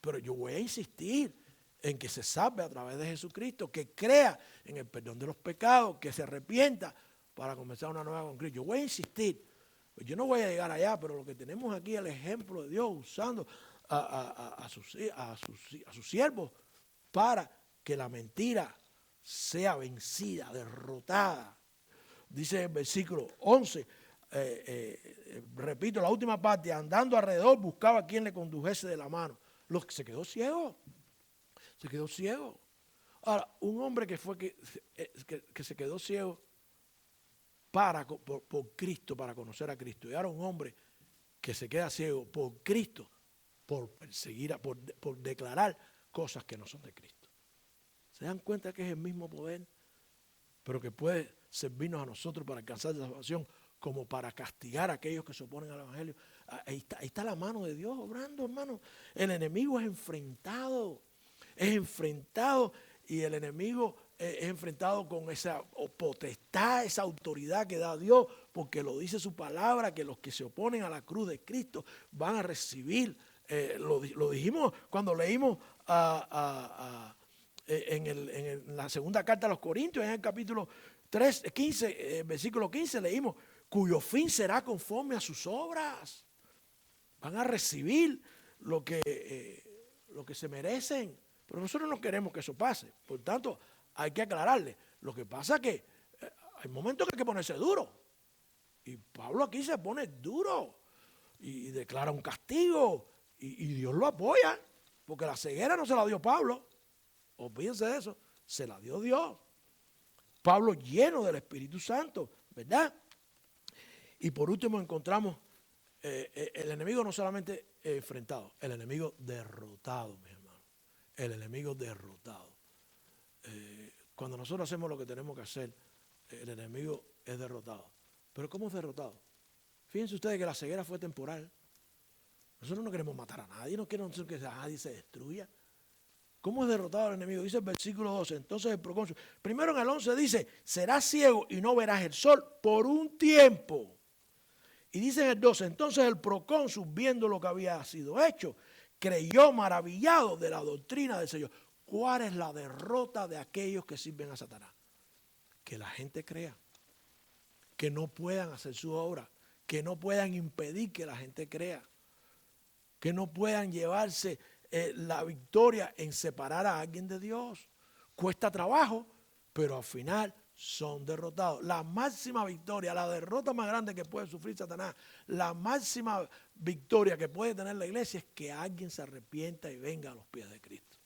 Pero yo voy a insistir en que se salve a través de Jesucristo, que crea en el perdón de los pecados, que se arrepienta para comenzar una nueva con Cristo. Yo voy a insistir. Pues yo no voy a llegar allá, pero lo que tenemos aquí es el ejemplo de Dios usando a sus siervos para que la mentira sea vencida, derrotada. Dice el versículo 11, repito, la última parte, andando alrededor buscaba a quien le condujese de la mano. Se quedó ciego. Se quedó ciego. Ahora, un hombre que se quedó ciego por Cristo, para conocer a Cristo. Y ahora un hombre que se queda ciego por Cristo, por perseguir, por declarar cosas que no son de Cristo. ¿Se dan cuenta que es el mismo poder, pero que puede servirnos a nosotros para alcanzar la salvación, como para castigar a aquellos que se oponen al Evangelio? Ahí está la mano de Dios obrando, hermano. El enemigo es enfrentado y el enemigo es enfrentado con esa potestad, esa autoridad que da Dios, porque lo dice su palabra, que los que se oponen a la cruz de Cristo van a recibir, lo dijimos cuando leímos en la segunda carta a los Corintios, en el capítulo 15, versículo 15, leímos, cuyo fin será conforme a sus obras. Van a recibir lo que se merecen. Pero nosotros no queremos que eso pase. Por tanto, hay que aclararle. Lo que pasa es que hay momentos que hay que ponerse duro. Y Pablo aquí se pone duro y declara un castigo. Y Dios lo apoya. Porque la ceguera no se la dio Pablo. Olvídense de eso. Se la dio Dios. Pablo lleno del Espíritu Santo, ¿verdad? Y por último encontramos el enemigo no solamente enfrentado, el enemigo derrotado, mi hermano. El enemigo derrotado. Cuando nosotros hacemos lo que tenemos que hacer, el enemigo es derrotado. ¿Pero cómo es derrotado? Fíjense ustedes que la ceguera fue temporal. Nosotros no queremos matar a nadie, no queremos que nadie se destruya. ¿Cómo es derrotado el enemigo? Dice el versículo 12. Entonces el procónsul, primero en el 11 dice, serás ciego y no verás el sol por un tiempo. Y dice en el 12, entonces el procónsul, viendo lo que había sido hecho, creyó maravillado de la doctrina del Señor. ¿Cuál es la derrota de aquellos que sirven a Satanás? Que la gente crea, que no puedan hacer su obra, que no puedan impedir que la gente crea, que no puedan llevarse la victoria en separar a alguien de Dios. Cuesta trabajo, pero al final son derrotados. La máxima victoria, la derrota más grande que puede sufrir Satanás, la máxima victoria que puede tener la iglesia es que alguien se arrepienta y venga a los pies de Cristo.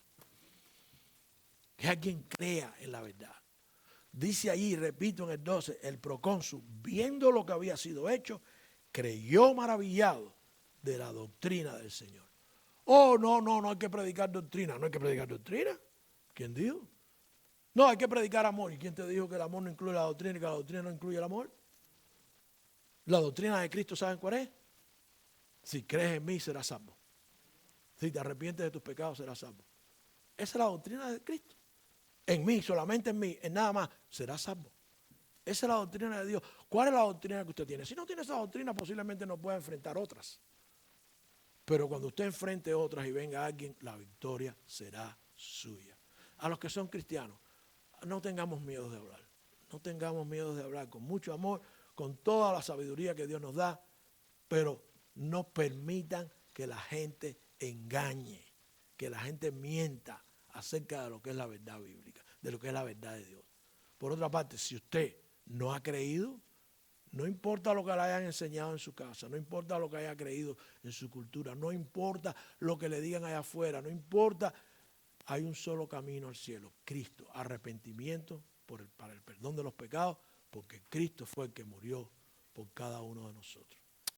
Que alguien crea en la verdad. Dice allí, repito en el 12, el procónsul, viendo lo que había sido hecho, creyó maravillado de la doctrina del Señor. Oh, no hay que predicar doctrina. No hay que predicar doctrina. ¿Quién dijo? No, hay que predicar amor. ¿Y quién te dijo que el amor no incluye la doctrina y que la doctrina no incluye el amor? La doctrina de Cristo, ¿saben cuál es? Si crees en mí, serás salvo. Si te arrepientes de tus pecados, serás salvo. Esa es la doctrina de Cristo. En mí, solamente en mí, en nada más, serás salvo. Esa es la doctrina de Dios. ¿Cuál es la doctrina que usted tiene? Si no tiene esa doctrina, posiblemente no pueda enfrentar otras. Pero cuando usted enfrente otras y venga alguien, la victoria será suya. A los que son cristianos, no tengamos miedo de hablar. No tengamos miedo de hablar con mucho amor, con toda la sabiduría que Dios nos da, pero no permitan que la gente engañe, que la gente mienta acerca de lo que es la verdad bíblica, de lo que es la verdad de Dios. Por otra parte, si usted no ha creído, no importa lo que le hayan enseñado en su casa, no importa lo que haya creído en su cultura, no importa lo que le digan allá afuera, no importa, hay un solo camino al cielo, Cristo, arrepentimiento para el perdón de los pecados, porque Cristo fue el que murió por cada uno de nosotros.